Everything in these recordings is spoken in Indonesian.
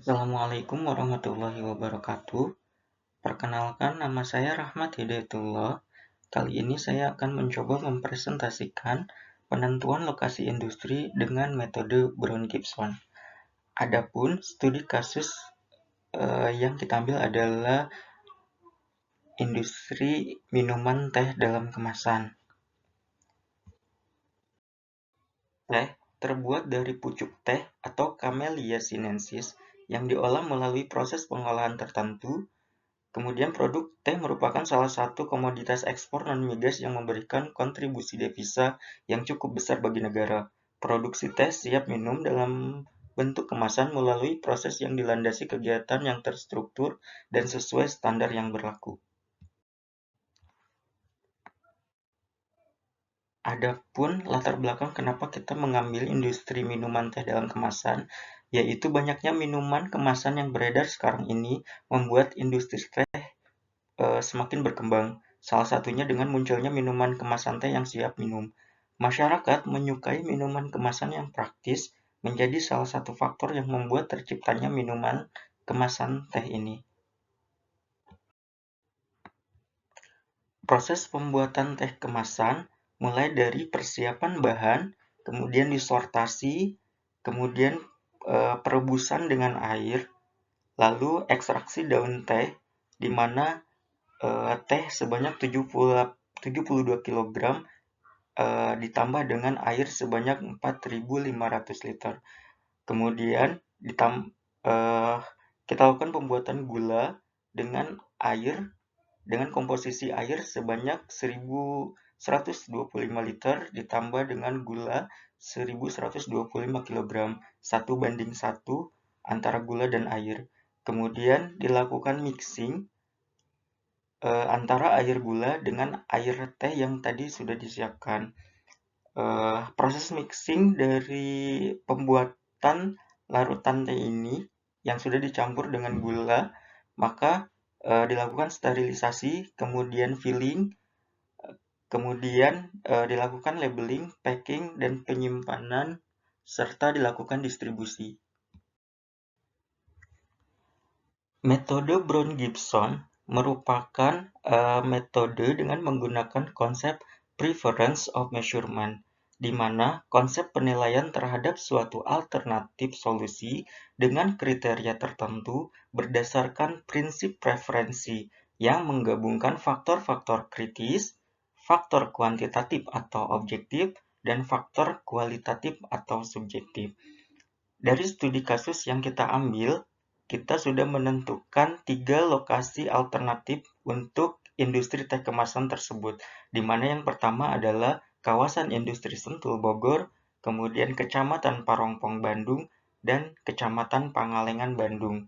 Assalamualaikum warahmatullahi wabarakatuh. Perkenalkan, nama saya Rahmat Hidayatullah. Kali ini saya akan mencoba mempresentasikan penentuan lokasi industri dengan metode Brown-Gibson. Adapun studi kasus yang kita ambil adalah industri minuman teh dalam kemasan. Teh terbuat dari pucuk teh atau Camellia sinensis yang diolah melalui proses pengolahan tertentu. Kemudian produk teh merupakan salah satu komoditas ekspor non-migas yang memberikan kontribusi devisa yang cukup besar bagi negara. Produksi teh siap minum dalam bentuk kemasan melalui proses yang dilandasi kegiatan yang terstruktur dan sesuai standar yang berlaku. Adapun latar belakang kenapa kita mengambil industri minuman teh dalam kemasan, yaitu banyaknya minuman kemasan yang beredar sekarang ini membuat industri teh semakin berkembang, salah satunya dengan munculnya minuman kemasan teh yang siap minum. Masyarakat menyukai minuman kemasan yang praktis menjadi salah satu faktor yang membuat terciptanya minuman kemasan teh ini. Proses pembuatan teh kemasan mulai dari persiapan bahan, kemudian disortasi, kemudian perebusan dengan air, lalu ekstraksi daun teh, di mana teh sebanyak 72 kg ditambah dengan air sebanyak 4.500 liter. Kemudian eh, kita lakukan pembuatan gula dengan air dengan komposisi air sebanyak 1.125 liter ditambah dengan gula 1.125 kg, 1:1 antara gula dan air. Kemudian dilakukan mixing antara air gula dengan air teh yang tadi sudah disiapkan. Proses mixing dari pembuatan larutan teh ini yang sudah dicampur dengan gula, maka dilakukan sterilisasi, kemudian filling, kemudian dilakukan labeling, packing, dan penyimpanan, serta dilakukan distribusi. Metode Brown-Gibson merupakan metode dengan menggunakan konsep preference of measurement, di mana konsep penilaian terhadap suatu alternatif solusi dengan kriteria tertentu berdasarkan prinsip preferensi yang menggabungkan faktor-faktor kritis, faktor kuantitatif atau objektif, dan faktor kualitatif atau subjektif. Dari studi kasus yang kita ambil, kita sudah menentukan 3 lokasi alternatif untuk industri teh kemasan tersebut, di mana yang pertama adalah kawasan industri Sentul Bogor, kemudian Kecamatan Parongpong Bandung, dan Kecamatan Pangalengan Bandung.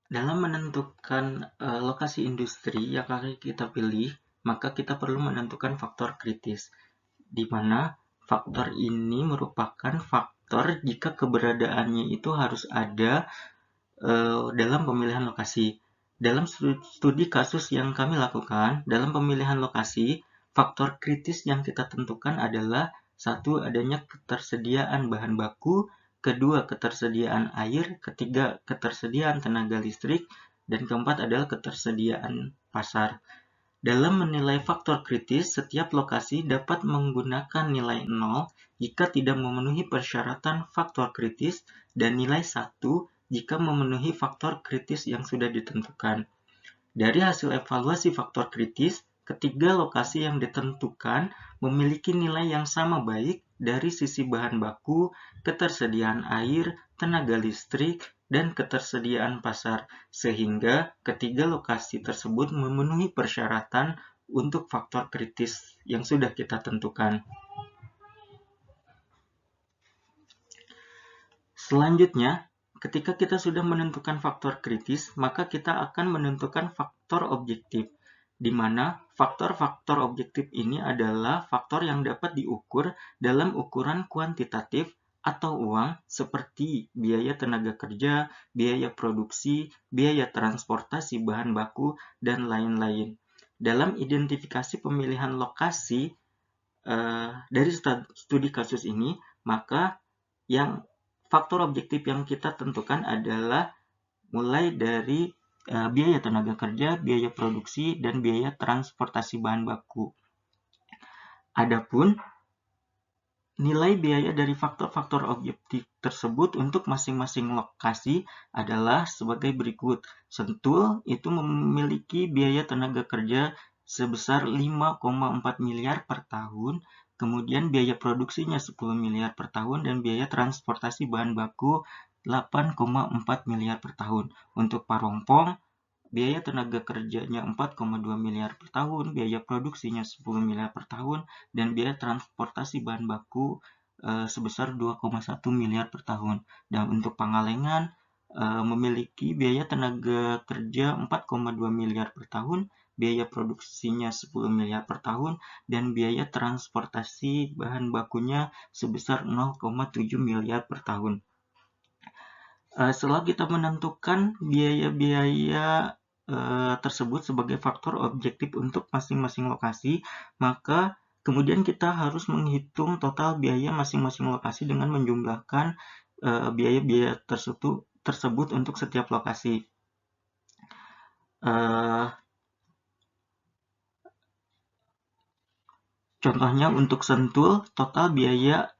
Dalam menentukan lokasi industri yang akan kita pilih, maka kita perlu menentukan faktor kritis, di mana faktor ini merupakan faktor jika keberadaannya itu harus ada dalam pemilihan lokasi. Dalam studi kasus yang kami lakukan, dalam pemilihan lokasi, faktor kritis yang kita tentukan adalah satu, adanya ketersediaan bahan baku, kedua, ketersediaan air, ketiga, ketersediaan tenaga listrik, dan keempat adalah ketersediaan pasar. Dalam menilai faktor kritis, setiap lokasi dapat menggunakan nilai 0 jika tidak memenuhi persyaratan faktor kritis dan nilai 1 jika memenuhi faktor kritis yang sudah ditentukan. Dari hasil evaluasi faktor kritis, ketiga lokasi yang ditentukan memiliki nilai yang sama baik dari sisi bahan baku, ketersediaan air, tenaga listrik, dan ketersediaan pasar, sehingga ketiga lokasi tersebut memenuhi persyaratan untuk faktor kritis yang sudah kita tentukan. Selanjutnya, ketika kita sudah menentukan faktor kritis, maka kita akan menentukan faktor objektif, di mana faktor-faktor objektif ini adalah faktor yang dapat diukur dalam ukuran kuantitatif atau uang seperti biaya tenaga kerja, biaya produksi, biaya transportasi bahan baku, dan lain-lain. Dalam identifikasi pemilihan lokasi dari studi kasus ini, maka yang faktor objektif yang kita tentukan adalah mulai dari biaya tenaga kerja, biaya produksi, dan biaya transportasi bahan baku. Adapun nilai biaya dari faktor-faktor objektif tersebut untuk masing-masing lokasi adalah sebagai berikut. Sentul itu memiliki biaya tenaga kerja sebesar 5,4 miliar per tahun, kemudian biaya produksinya 10 miliar per tahun, dan biaya transportasi bahan baku 8,4 miliar per tahun. Untuk Parongpong, biaya tenaga kerjanya 4,2 miliar per tahun, biaya produksinya 10 miliar per tahun, dan biaya transportasi bahan baku sebesar 2,1 miliar per tahun. Dan untuk Pangalengan memiliki biaya tenaga kerja 4,2 miliar per tahun, biaya produksinya 10 miliar per tahun, dan biaya transportasi bahan bakunya sebesar 0,7 miliar per tahun. Setelah kita menentukan biaya-biaya tersebut sebagai faktor objektif untuk masing-masing lokasi, maka kemudian kita harus menghitung total biaya masing-masing lokasi dengan menjumlahkan biaya-biaya tersebut untuk setiap lokasi. Contohnya untuk Sentul, total biaya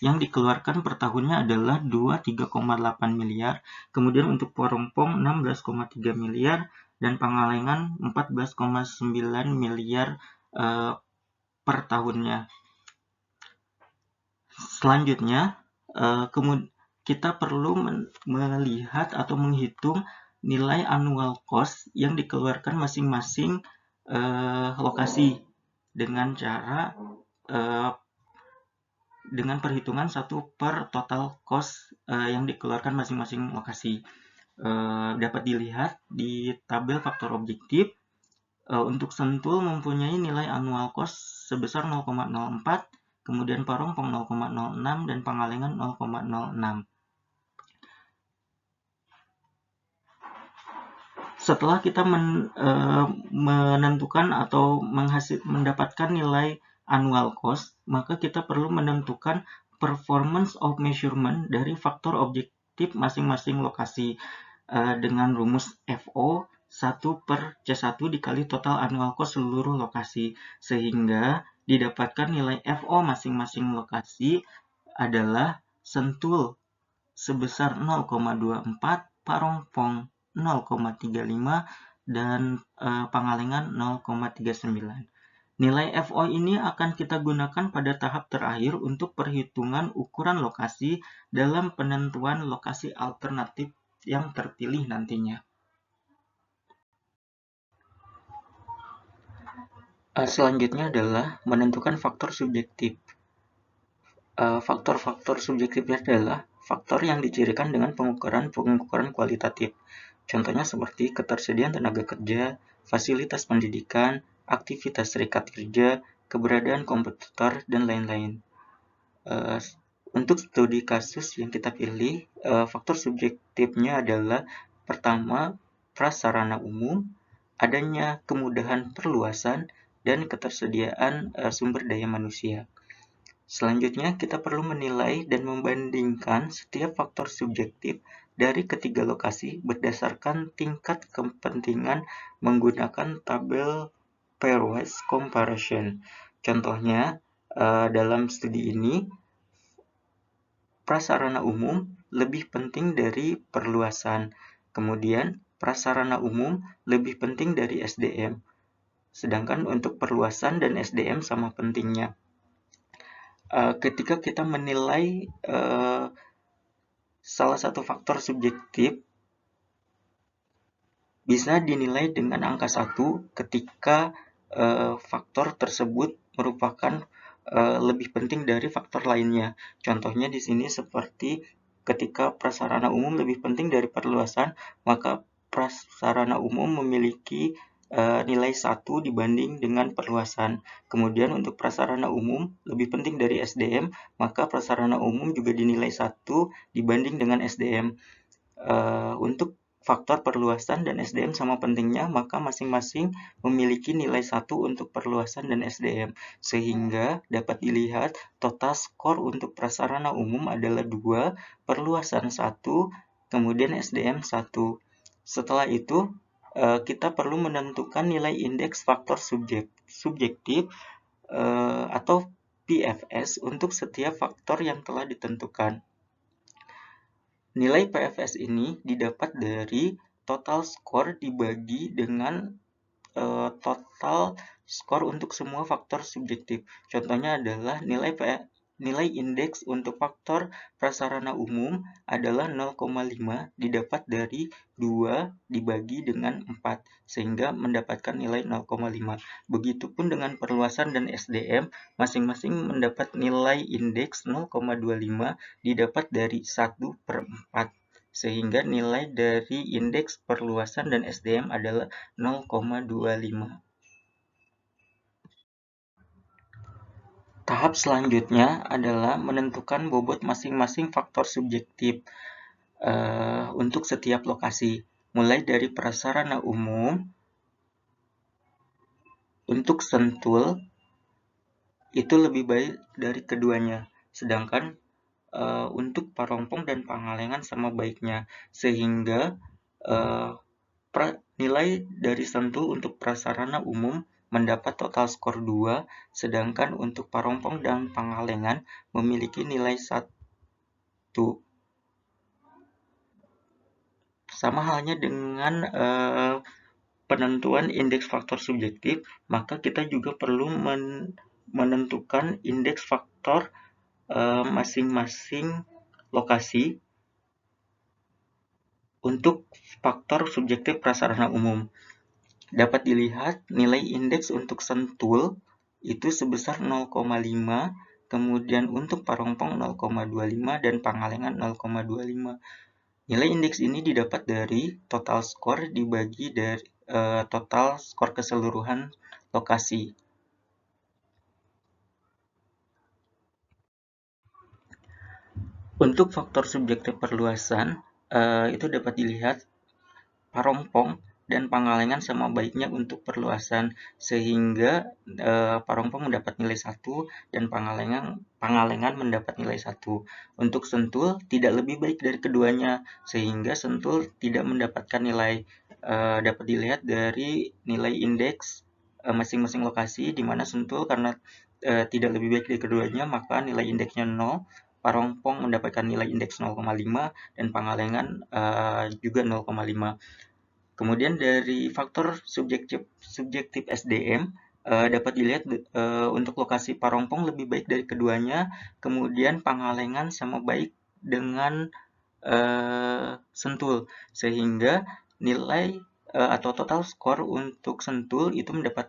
yang dikeluarkan per tahunnya adalah 23,8 miliar, kemudian untuk Parongpong 16,3 miliar, dan Pangalengan 14,9 miliar per tahunnya. Selanjutnya, kita perlu melihat atau menghitung nilai annual cost yang dikeluarkan masing-masing lokasi dengan cara dengan perhitungan 1 per total cost yang dikeluarkan masing-masing lokasi. Dapat dilihat di tabel faktor objektif. Untuk Sentul mempunyai nilai annual cost sebesar 0,04, kemudian Parongpong 0,06, dan Pangalengan 0,06. Setelah kita menentukan atau mendapatkan nilai annual cost, maka kita perlu menentukan performance of measurement dari faktor objektif masing-masing lokasi dengan rumus FO 1 per C1 dikali total annual cost seluruh lokasi, sehingga didapatkan nilai FO masing-masing lokasi adalah Sentul sebesar 0,24, Parongpong 0,35, dan Pangalengan 0,39. Nilai FO ini akan kita gunakan pada tahap terakhir untuk perhitungan ukuran lokasi dalam penentuan lokasi alternatif yang terpilih nantinya. Selanjutnya adalah menentukan faktor subjektif. Faktor-faktor subjektifnya adalah faktor yang dicirikan dengan pengukuran kualitatif. Contohnya seperti ketersediaan tenaga kerja, fasilitas pendidikan, aktivitas serikat kerja, keberadaan kompetitor, dan lain-lain. Untuk studi kasus yang kita pilih, faktor subjektifnya adalah pertama, prasarana umum, adanya kemudahan perluasan, dan ketersediaan sumber daya manusia. Selanjutnya, kita perlu menilai dan membandingkan setiap faktor subjektif dari ketiga lokasi berdasarkan tingkat kepentingan menggunakan tabel pairwise comparison. Contohnya, dalam studi ini, prasarana umum lebih penting dari perluasan. Kemudian, prasarana umum lebih penting dari SDM. Sedangkan untuk perluasan dan SDM sama pentingnya. Ketika kita menilai salah satu faktor subjektif, bisa dinilai dengan angka 1 ketika faktor tersebut merupakan lebih penting dari faktor lainnya. Contohnya di sini seperti ketika prasarana umum lebih penting dari perluasan, maka prasarana umum memiliki nilai 1 dibanding dengan perluasan. Kemudian untuk prasarana umum lebih penting dari SDM, maka prasarana umum juga dinilai 1 dibanding dengan SDM. Untuk faktor perluasan dan SDM sama pentingnya, maka masing-masing memiliki nilai 1 untuk perluasan dan SDM. Sehingga dapat dilihat total skor untuk prasarana umum adalah 2, perluasan 1, kemudian SDM 1. Setelah itu, kita perlu menentukan nilai indeks faktor subjektif atau PFS untuk setiap faktor yang telah ditentukan. Nilai PFS ini didapat dari total skor dibagi dengan total skor untuk semua faktor subjektif. Contohnya adalah nilai indeks untuk faktor prasarana umum adalah 0,5 didapat dari 2 dibagi dengan 4, sehingga mendapatkan nilai 0,5. Begitupun dengan perluasan dan SDM, masing-masing mendapat nilai indeks 0,25 didapat dari 1/4. Sehingga nilai dari indeks perluasan dan SDM adalah 0,25. Tahap selanjutnya adalah menentukan bobot masing-masing faktor subjektif untuk setiap lokasi. Mulai dari prasarana umum, untuk Sentul, itu lebih baik dari keduanya. Sedangkan untuk Parongpong dan Pangalengan sama baiknya, sehingga nilai dari Sentul untuk prasarana umum mendapat total skor 2, sedangkan untuk Parongpong dan Pangalengan memiliki nilai 1. Sama halnya dengan penentuan indeks faktor subjektif, maka kita juga perlu menentukan indeks faktor masing-masing lokasi untuk faktor subjektif prasarana umum. Dapat dilihat nilai indeks untuk Sentul itu sebesar 0,5, kemudian untuk Parongpong 0,25 dan Pangalengan 0,25. Nilai indeks ini didapat dari total skor dibagi dari total skor keseluruhan lokasi. Untuk faktor subjektif perluasan, itu dapat dilihat Parongpong dan Pangalengan sama baiknya untuk perluasan, sehingga Parongpong mendapat nilai 1 dan Pangalengan mendapat nilai 1. Untuk Sentul tidak lebih baik dari keduanya, sehingga Sentul tidak mendapatkan nilai. Dapat dilihat dari nilai indeks masing-masing lokasi, di mana Sentul karena tidak lebih baik dari keduanya, maka nilai indeksnya 0. Parongpong mendapatkan nilai indeks 0,5 dan Pangalengan juga 0,5. Kemudian dari faktor subjektif SDM dapat dilihat untuk lokasi Parongpong lebih baik dari keduanya, kemudian Pangalengan sama baik dengan Sentul, sehingga nilai atau total skor untuk Sentul itu mendapat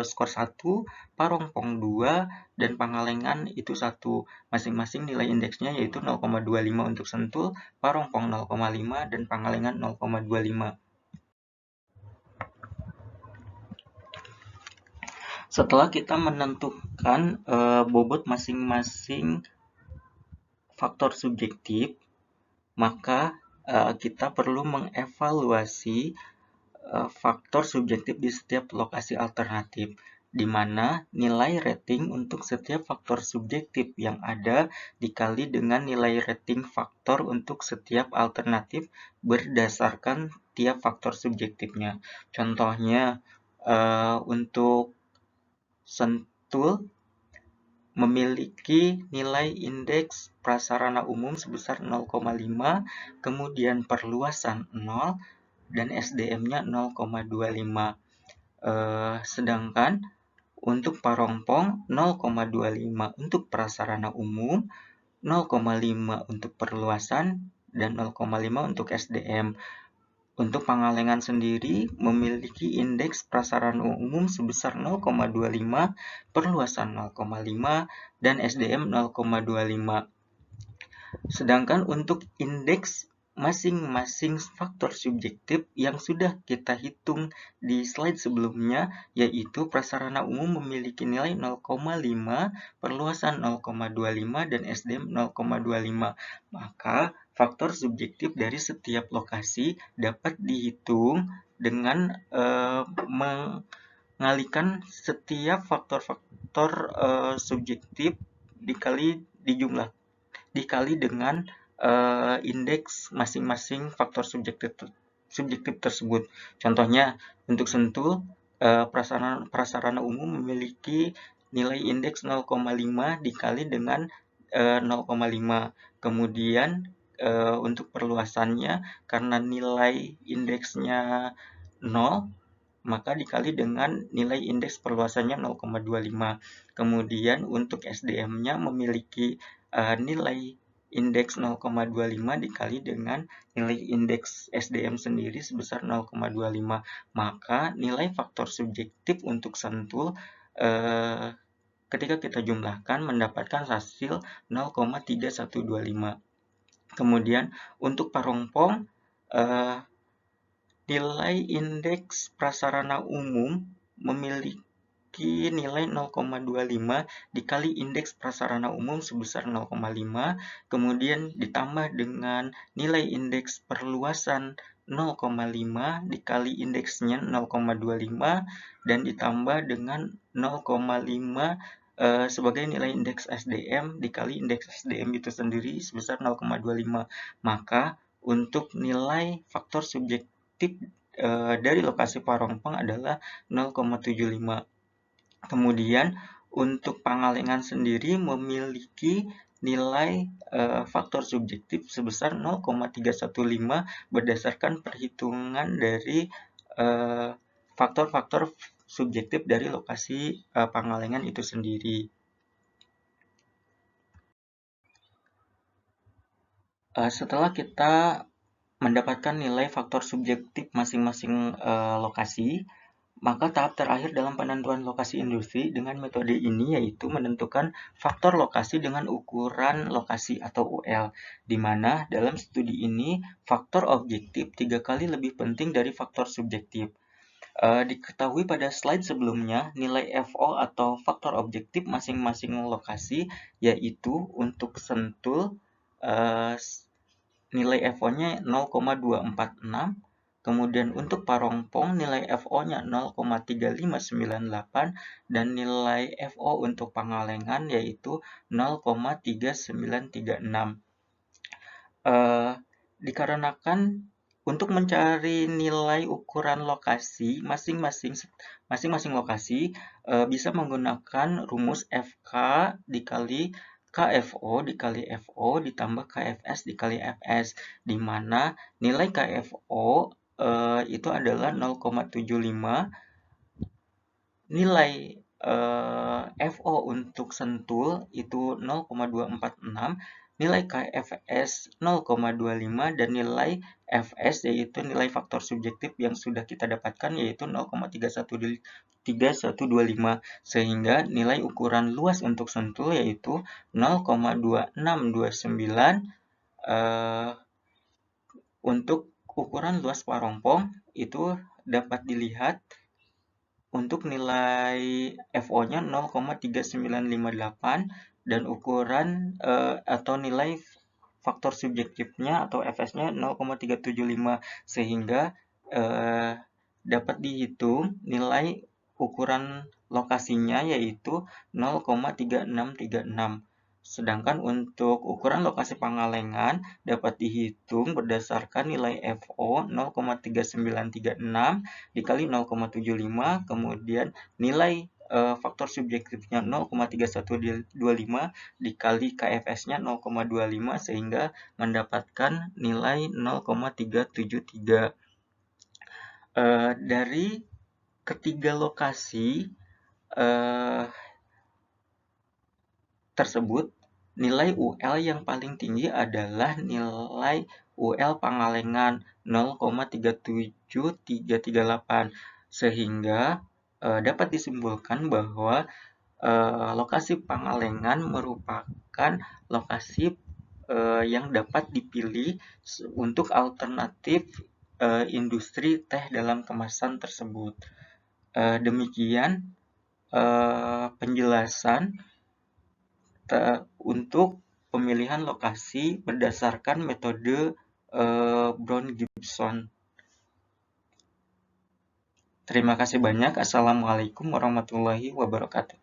skor 1, Parongpong 2, dan Pangalengan itu 1. Masing-masing nilai indeksnya yaitu 0,25 untuk Sentul, Parongpong 0,5, dan Pangalengan 0,25. Setelah kita menentukan bobot masing-masing faktor subjektif, maka kita perlu mengevaluasi faktor subjektif di setiap lokasi alternatif, di mana nilai rating untuk setiap faktor subjektif yang ada dikali dengan nilai rating faktor untuk setiap alternatif berdasarkan tiap faktor subjektifnya. Contohnya, untuk Sentul memiliki nilai indeks prasarana umum sebesar 0,5, kemudian perluasan 0, dan SDM-nya 0,25. Sedangkan untuk Parongpong 0,25 untuk prasarana umum, 0,5 untuk perluasan, dan 0,5 untuk SDM. Untuk Pangalengan sendiri memiliki indeks prasarana umum sebesar 0,25, perluasan 0,5, dan SDM 0,25. Sedangkan untuk indeks masing-masing faktor subjektif yang sudah kita hitung di slide sebelumnya, yaitu prasarana umum memiliki nilai 0,5, perluasan 0,25, dan SDM 0,25. Maka faktor subjektif dari setiap lokasi dapat dihitung dengan mengalihkan setiap faktor-faktor subjektif dikali dengan indeks masing-masing faktor subjektif tersebut. Contohnya, untuk sentul, prasarana umum memiliki nilai indeks 0,5 dikali dengan 0,5. Kemudian untuk perluasannya, karena nilai indeksnya 0, maka dikali dengan nilai indeks perluasannya 0,25. Kemudian untuk SDM-nya memiliki nilai indeks 0,25 dikali dengan nilai indeks SDM sendiri sebesar 0,25. Maka nilai faktor subjektif untuk sentul ketika kita jumlahkan mendapatkan hasil 0,3125. Kemudian untuk parompong, nilai indeks prasarana umum memiliki nilai 0,25 dikali indeks prasarana umum sebesar 0,5, kemudian ditambah dengan nilai indeks perluasan 0,5 dikali indeksnya 0,25 dan ditambah dengan 0,5 sebagai nilai indeks SDM dikali indeks SDM itu sendiri sebesar 0,25. Maka untuk nilai faktor subjektif dari lokasi parompong adalah 0,75. Kemudian untuk Pangalengan sendiri memiliki nilai faktor subjektif sebesar 0,315 berdasarkan perhitungan dari faktor-faktor subjektif dari lokasi Pangalengan itu sendiri. Setelah kita mendapatkan nilai faktor subjektif masing-masing lokasi, maka tahap terakhir dalam penentuan lokasi industri dengan metode ini yaitu menentukan faktor lokasi dengan ukuran lokasi atau UL, di mana dalam studi ini faktor objektif 3 kali lebih penting dari faktor subjektif. Diketahui pada slide sebelumnya, nilai FO atau faktor objektif masing-masing lokasi yaitu untuk sentul nilai FO-nya 0,246. Kemudian untuk parompong nilai FO-nya 0,3598 dan nilai FO untuk Pangalengan yaitu 0,3936. Dikarenakan untuk mencari nilai ukuran lokasi masing-masing lokasi bisa menggunakan rumus FK dikali KFO dikali FO ditambah KFS dikali FS, di mana nilai KFO itu adalah 0,75, nilai FO untuk sentul itu 0,246, nilai KFS 0,25 dan nilai FS yaitu nilai faktor subjektif yang sudah kita dapatkan yaitu 0,3125, sehingga nilai ukuran luas untuk sentul yaitu 0,2629. Untuk ukuran luas parompong itu dapat dilihat untuk nilai FO-nya 0,3958 dan ukuran atau nilai faktor subjektifnya atau FS-nya 0,375, sehingga dapat dihitung nilai ukuran lokasinya yaitu 0,3636. Sedangkan untuk ukuran lokasi Pangalengan dapat dihitung berdasarkan nilai FO 0,3936 dikali 0,75, kemudian nilai faktor subjektifnya 0,3125 dikali KFS-nya 0,25 sehingga mendapatkan nilai 0,373. Dari ketiga lokasi tersebut, nilai UL yang paling tinggi adalah nilai UL Pangalengan 0,37338, sehingga dapat disimpulkan bahwa lokasi Pangalengan merupakan lokasi yang dapat dipilih untuk alternatif industri teh dalam kemasan tersebut. Demikian penjelasan untuk pemilihan lokasi berdasarkan metode Brown-Gibson. Terima kasih banyak. Assalamualaikum warahmatullahi wabarakatuh.